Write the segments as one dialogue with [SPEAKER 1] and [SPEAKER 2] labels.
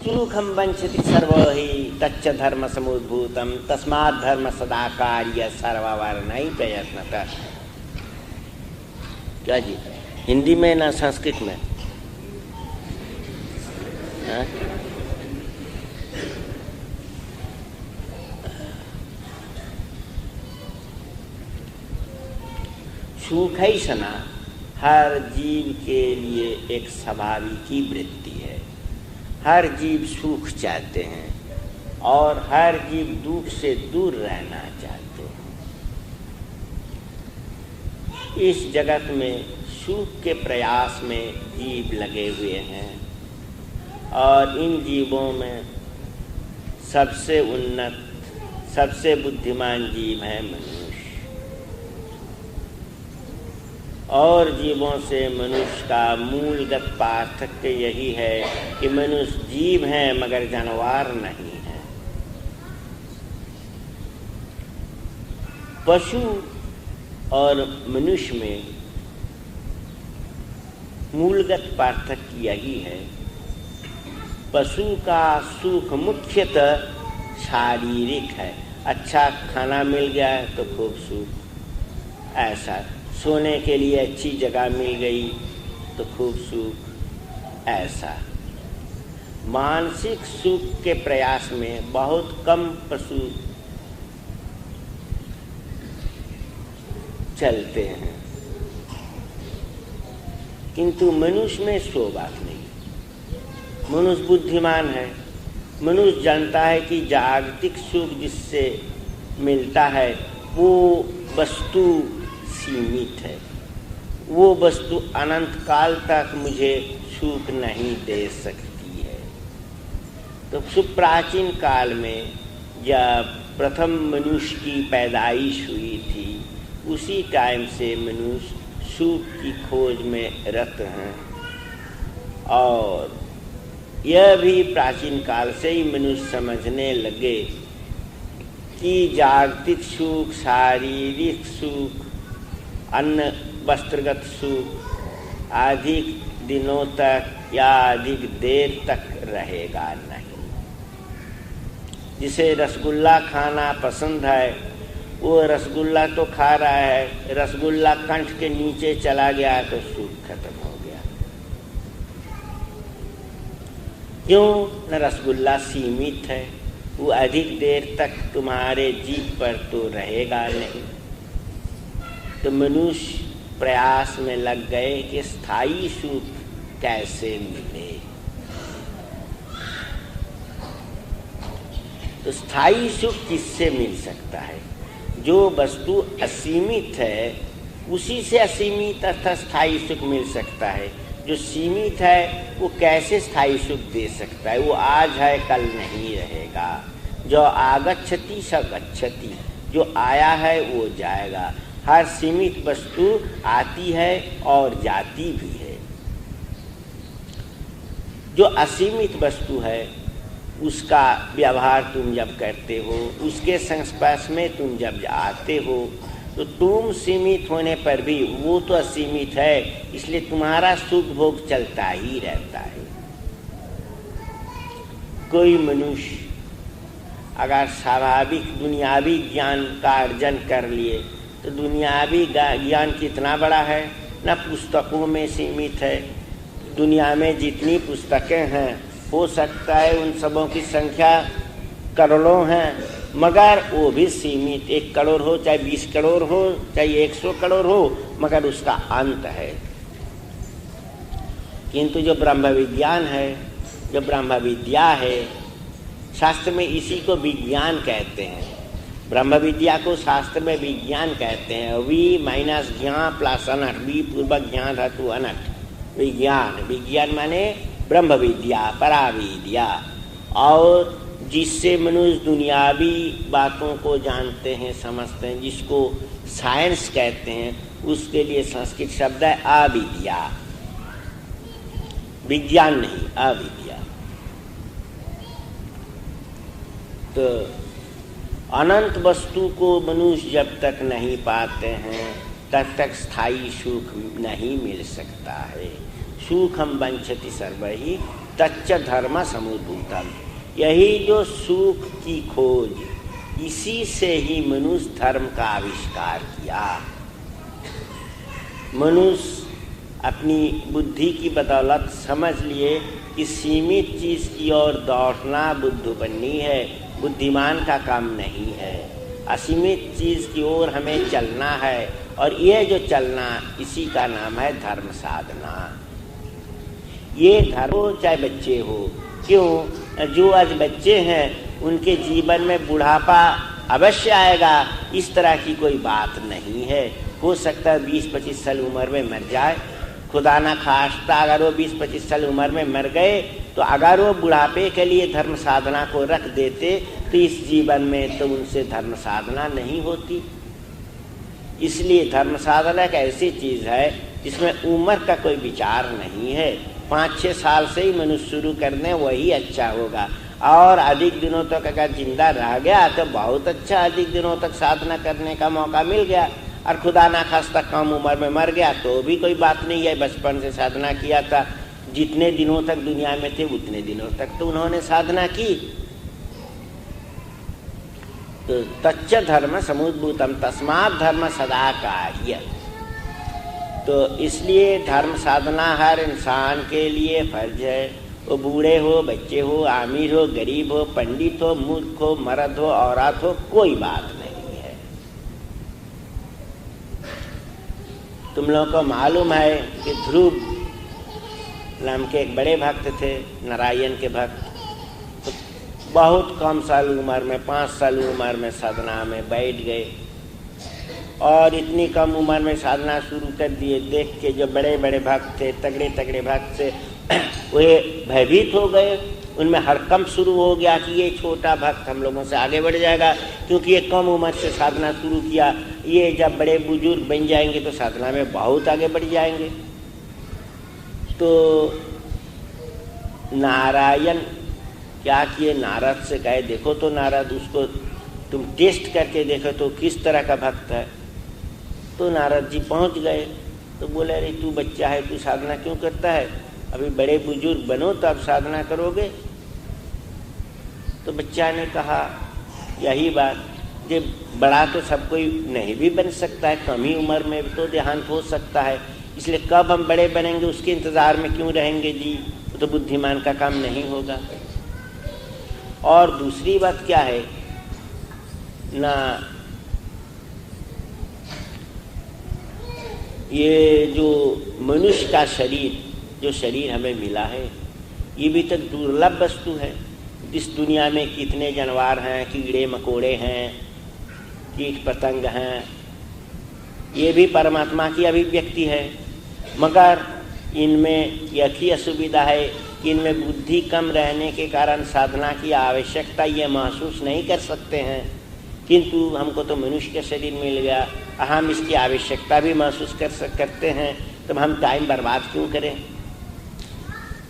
[SPEAKER 1] सुखम वंचति सर्वहि तच्च धर्म समुद्भूतम तस्मात् धर्म सदा कार्य सर्ववर्णै प्रयत्नतः। क्या जी, हिंदी में ना संस्कृत में? सुख ही सना हर जीव के लिए एक स्वाभाविक वृत्ति है। हर जीव सुख चाहते हैं और हर जीव दुख से दूर रहना चाहते हैं। इस जगत में सुख के प्रयास में जीव लगे हुए हैं और इन जीवों में सबसे उन्नत, सबसे बुद्धिमान जीव है मनुष्य। और जीवों से मनुष्य का मूलगत पार्थक्य यही है कि मनुष्य जीव है मगर जानवर नहीं है। पशु और मनुष्य में मूलगत पार्थक्य यही है। पशु का सुख मुख्यतः शारीरिक है। अच्छा खाना मिल गया तो खूब सुख, ऐसा सोने के लिए अच्छी जगह मिल गई तो खूब सुख, ऐसा। मानसिक सुख के प्रयास में बहुत कम पशु चलते हैं, किंतु मनुष्य में सो बात नहीं। मनुष्य बुद्धिमान है। मनुष्य जानता है कि जागतिक सुख जिससे मिलता है वो वस्तु सीमित है, वो वस्तु अनंत काल तक मुझे सुख नहीं दे सकती है। तो सुप्राचीन काल में जब प्रथम मनुष्य की पैदाइश हुई थी उसी टाइम से मनुष्य सुख की खोज में रत हैं और यह भी प्राचीन काल से ही मनुष्य समझने लगे कि जागतिक सुख, शारीरिक सुख, अन्न वस्त्रगत सुख अधिक दिनों तक या अधिक देर तक रहेगा नहीं। जिसे रसगुल्ला खाना पसंद है वो रसगुल्ला तो खा रहा है, रसगुल्ला कंठ के नीचे चला गया तो सुख खत्म हो गया। क्यों? न रसगुल्ला सीमित है, वो अधिक देर तक तुम्हारे जीभ पर तो रहेगा नहीं। तो मनुष्य प्रयास में लग गए कि स्थायी सुख कैसे मिले। तो स्थायी सुख किससे मिल सकता है? जो वस्तु असीमित है उसी से असीमित अर्थात स्थायी सुख मिल सकता है। जो सीमित है वो कैसे स्थायी सुख दे सकता है? वो आज है कल नहीं रहेगा। जो आगच्छति स गच्छति, जो आया है वो जाएगा। हर सीमित वस्तु आती है और जाती भी है। जो असीमित वस्तु है उसका व्यवहार तुम जब करते हो, उसके संस्पर्श में तुम जब आते हो तो तुम सीमित होने पर भी वो तो असीमित है, इसलिए तुम्हारा सुख भोग चलता ही रहता है। कोई मनुष्य अगर स्वाभाविक दुनियावी ज्ञान का अर्जन कर लिए तो दुनियावी ज्ञान कितना बड़ा है, न पुस्तकों में सीमित है। दुनिया में जितनी पुस्तकें हैं हो सकता है उन सबों की संख्या करोड़ों हैं, मगर वो भी सीमित। 1 करोड़ हो चाहे 20 करोड़ हो चाहे 100 करोड़ हो, मगर उसका अंत है। किंतु जो ब्रह्म विज्ञान है, जो ब्रह्म विद्या है, शास्त्र में इसी को विज्ञान कहते हैं। ब्रह्म विद्या को शास्त्र में विज्ञान कहते हैं। वी माइनस ज्ञान प्लस अनट, वी पूर्वक ज्ञान धातु अनट, विज्ञान। विज्ञान माने ब्रह्म विद्या, पराविद्या, और जिससे मनुष्य दुनियावी बातों को जानते हैं, समझते हैं, जिसको साइंस कहते हैं, उसके लिए संस्कृत शब्द है अविद्या। विज्ञान नहीं, अविद्या। तो अनंत वस्तु को मनुष्य जब तक नहीं पाते हैं तब तक स्थायी सुख नहीं मिल सकता है। सुखम वंचति सर्वहि तच्च धर्म समुद्भूतम। यही जो सुख की खोज, इसी से ही मनुष्य धर्म का आविष्कार किया। मनुष्य अपनी बुद्धि की बदौलत समझ लिए कि सीमित चीज़ की ओर दौड़ना बुद्धिमानी है, बुद्धिमान का काम नहीं है। असीमित चीज़ की ओर हमें चलना है, और ये जो चलना, इसी का नाम है धर्म साधना। ये धर्म हो चाहे बच्चे हो, क्यों? जो आज बच्चे हैं उनके जीवन में बुढ़ापा अवश्य आएगा, इस तरह की कोई बात नहीं है। हो सकता है 20-25 साल उम्र में मर जाए, खुदा ना खास्ता अगर वो 20-25 साल उम्र में मर गए तो अगर वो बुढ़ापे के लिए धर्म साधना को रख देते तो इस जीवन में तो उनसे धर्म साधना नहीं होती। इसलिए धर्म साधना एक ऐसी चीज़ है जिसमें उम्र का कोई विचार नहीं है। 5-6 साल से ही मनुष्य शुरू करने वही अच्छा होगा, और अधिक दिनों तक अगर जिंदा रह गया तो बहुत अच्छा, अधिक दिनों तक साधना करने का मौका मिल गया। और खुदा ना खास्ता कम उम्र में मर गया तो भी कोई बात नहीं है, बचपन से साधना किया था, जितने दिनों तक दुनिया में थे उतने दिनों तक तो उन्होंने साधना की। तो तच्च धर्म समुद्भूतम तस्मात् धर्म सदा कार्य। तो इसलिए धर्म साधना हर इंसान के लिए फर्ज है। वो बूढ़े हो, बच्चे हो, अमीर हो, गरीब हो, पंडित हो, मूर्ख हो, मर्द हो, औरत हो, कोई बात नहीं है। तुम लोगों को मालूम है कि ध्रुव नाम के एक बड़े भक्त थे, नारायण के भक्त। तो बहुत कम साल उम्र में, 5 साल उम्र में साधना में बैठ गए, और इतनी कम उम्र में साधना शुरू कर दिए। देख के जो बड़े बड़े भक्त थे, तगड़े तगड़े भक्त थे, वे भयभीत हो गए। उनमें हड़कंप शुरू हो गया कि ये छोटा भक्त हम लोगों से आगे बढ़ जाएगा, क्योंकि ये कम उम्र से साधना शुरू किया, ये जब बड़े बुजुर्ग बन जाएंगे तो साधना में बहुत आगे बढ़ जाएंगे। तो नारायण क्या किए, नारद से कहे देखो तो नारद, उसको तुम टेस्ट करके देखो तो किस तरह का भक्त है। तो नारद जी पहुंच गए, तो बोले अरे तू बच्चा है, तू साधना क्यों करता है, अभी बड़े बुजुर्ग बनो तब साधना करोगे। तो बच्चा ने कहा यही बात, जे बड़ा तो सब कोई नहीं भी बन सकता है, कम ही उम्र में तो देहांत हो सकता है, इसलिए कब हम बड़े बनेंगे उसके इंतज़ार में क्यों रहेंगे जी, तो बुद्धिमान का काम नहीं होगा। और दूसरी बात क्या है ना, ये जो मनुष्य का शरीर, जो शरीर हमें मिला है, ये भी तो दुर्लभ वस्तु है। इस दुनिया में कितने जानवर हैं, कीड़े मकोड़े हैं, कीट पतंग हैं, ये भी परमात्मा की अभिव्यक्ति है। मगर इनमें यह ही असुविधा है कि इनमें बुद्धि कम रहने के कारण साधना की आवश्यकता ये महसूस नहीं कर सकते हैं। किंतु हमको तो मनुष्य का शरीर मिल गया, हम इसकी आवश्यकता भी महसूस करते हैं, तो हम टाइम बर्बाद क्यों करें।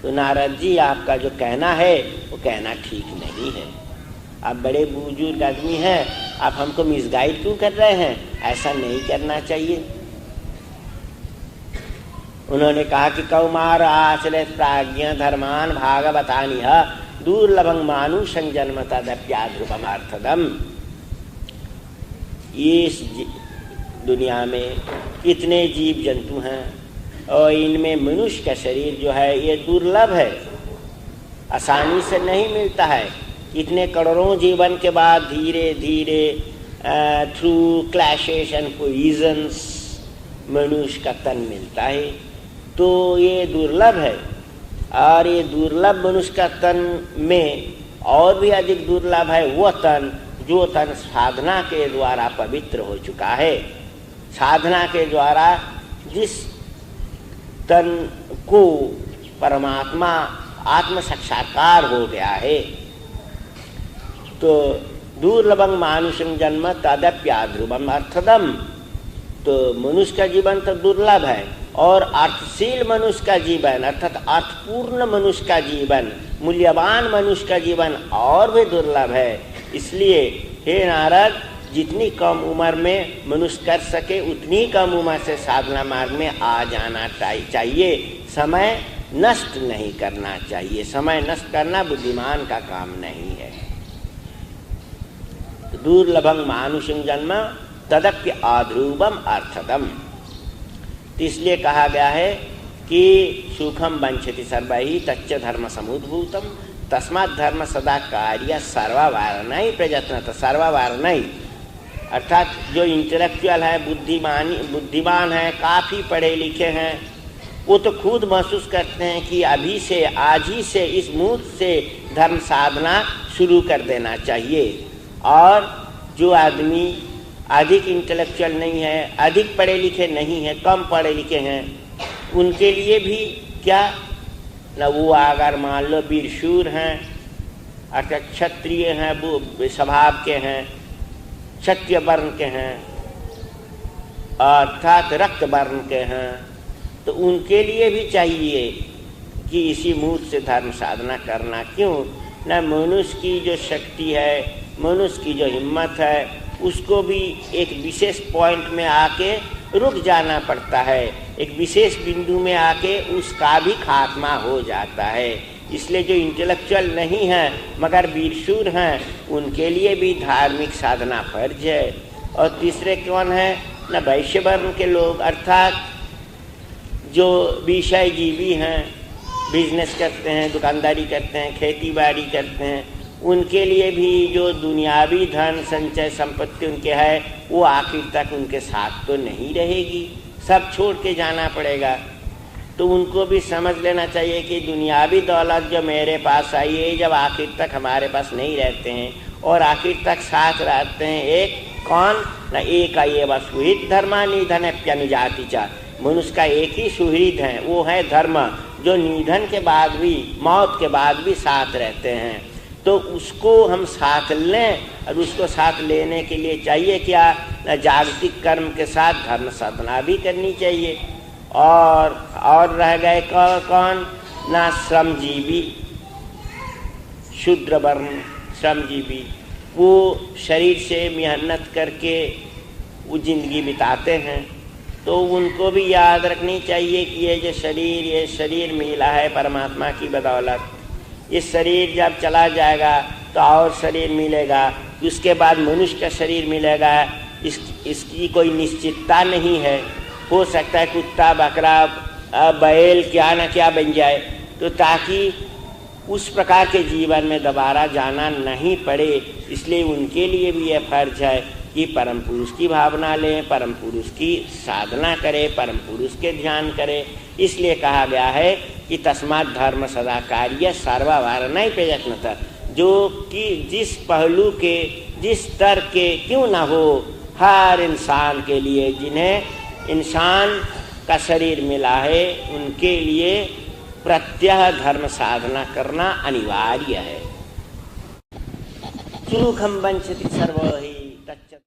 [SPEAKER 1] तो नारद जी आपका जो कहना है वो कहना ठीक नहीं है। आप बड़े बुजुर्ग आदमी हैं, आप हमको मिसगाइड क्यों कर रहे हैं, ऐसा नहीं करना चाहिए। उन्होंने कहा कि कौमार आचरित प्राज्ञ धर्मान भागवतानिह दुर्लभं मानुषं जन्म तदप्याध्रुवमर्थदम्। इस दुनिया में कितने जीव जंतु हैं, और इनमें मनुष्य का शरीर जो है ये दुर्लभ है, आसानी से नहीं मिलता है। इतने करोड़ों जीवन के बाद धीरे धीरे थ्रू क्लैशेस एंड कोलिजन्स मनुष्य का तन मिलता है, तो ये दुर्लभ है। और ये दुर्लभ मनुष्य का तन में और भी अधिक दुर्लभ है वह तन जो तन साधना के द्वारा पवित्र हो चुका है। साधना के द्वारा जिस तन को परमात्मा आत्म साक्षात्कार हो गया है, तो दुर्लभं मानुषं जन्म तदप्याध्रुवम् अर्थदम्। तो मनुष्य का जीवन तो दुर्लभ है, और अर्थशील मनुष्य का जीवन अर्थात अर्थपूर्ण मनुष्य का जीवन, मूल्यवान मनुष्य का जीवन और भी दुर्लभ है। इसलिए हे नारद, जितनी कम उम्र में मनुष्य कर सके उतनी कम उम्र से साधना मार्ग में आ जाना चाहिए। समय नष्ट नहीं करना चाहिए। समय नष्ट करना बुद्धिमान का काम नहीं है। दुर्लभं मानुषं जन्म तदप्य अध्रुवम अर्थदम। तो इसलिए कहा गया है कि सुखम वंचति सर्वैः तच्च धर्म समुद्भूतम तस्मात् धर्म सदा कार्य सर्ववारणै प्रयत्नतः। सर्ववारणै अर्थात जो इंटेलेक्चुअल है, बुद्धिमान है, काफ़ी पढ़े लिखे हैं, वो तो खुद महसूस करते हैं कि अभी से, आज ही से, इस मुहूर्त से धर्म साधना शुरू कर देना चाहिए। और जो आदमी अधिक इंटेलेक्चुअल नहीं है, अधिक पढ़े लिखे नहीं है, कम पढ़े लिखे हैं, उनके लिए भी क्या न, वो अगर मान लो वीरशूर हैं, अर्थात क्षत्रिय हैं, वो स्वभाव के हैं, क्षत्रिय वर्ण के हैं, अर्थात रक्त वर्ण के हैं, तो उनके लिए भी चाहिए कि इसी मुहूर्त से धर्म साधना करना। क्यों न, मनुष्य की जो शक्ति है, मनुष्य की जो हिम्मत है, उसको भी एक विशेष पॉइंट में आके रुक जाना पड़ता है, एक विशेष बिंदु में आके उसका भी खात्मा हो जाता है। इसलिए जो इंटेलेक्चुअल नहीं है मगर वीरशूर हैं, उनके लिए भी धार्मिक साधना फर्ज है। और तीसरे कौन है न, वैश्य वर्ण के लोग, अर्थात जो विषय जीवी हैं, बिजनेस करते हैं, दुकानदारी करते हैं, खेती बाड़ी करते हैं, उनके लिए भी जो दुनियावी धन संचय संपत्ति उनके है, वो आखिर तक उनके साथ तो नहीं रहेगी, सब छोड़ के जाना पड़ेगा। तो उनको भी समझ लेना चाहिए कि दुनियावी दौलत जो मेरे पास आई है, जब आखिर तक हमारे पास नहीं रहते हैं और आखिर तक साथ रहते हैं, एक कौन न, एक ये व सुहृद धर्मा निधनप्यनुजाति चा। मनुष्य का एक ही सुहृद है, वो है धर्म, जो निधन के बाद भी, मौत के बाद भी साथ रहते हैं। तो उसको हम साथ लें, और उसको साथ लेने के लिए चाहिए क्या न, जागतिक कर्म के साथ धर्म साधना भी करनी चाहिए। और रह गए कौन ना, श्रमजीवी, शूद्र वर्ण श्रमजीवी, वो शरीर से मेहनत करके वो जिंदगी बिताते हैं। तो उनको भी याद रखनी चाहिए कि ये शरीर मिला है परमात्मा की बदौलत। ये शरीर जब चला जाएगा तो और शरीर मिलेगा, उसके बाद मनुष्य का शरीर मिलेगा। इसकी कोई निश्चितता नहीं है, हो सकता है कुत्ता, बकरा, बैल क्या न क्या बन जाए। तो ताकि उस प्रकार के जीवन में दोबारा जाना नहीं पड़े, इसलिए उनके लिए भी यह फर्ज है कि परम पुरुष की भावना लें, परम पुरुष की साधना करें, परम पुरुष के ध्यान करें। इसलिए कहा गया है कि तस्मात् धर्म सदा कार्य सर्ववारणै प्रयत्नतः। जो कि जिस पहलू के, जिस स्तर के क्यों ना हो, हर इंसान के लिए, जिन्हें इंसान का शरीर मिला है, उनके लिए प्रत्यह धर्म साधना करना अनिवार्य है। सुखम वंचति सर्वैः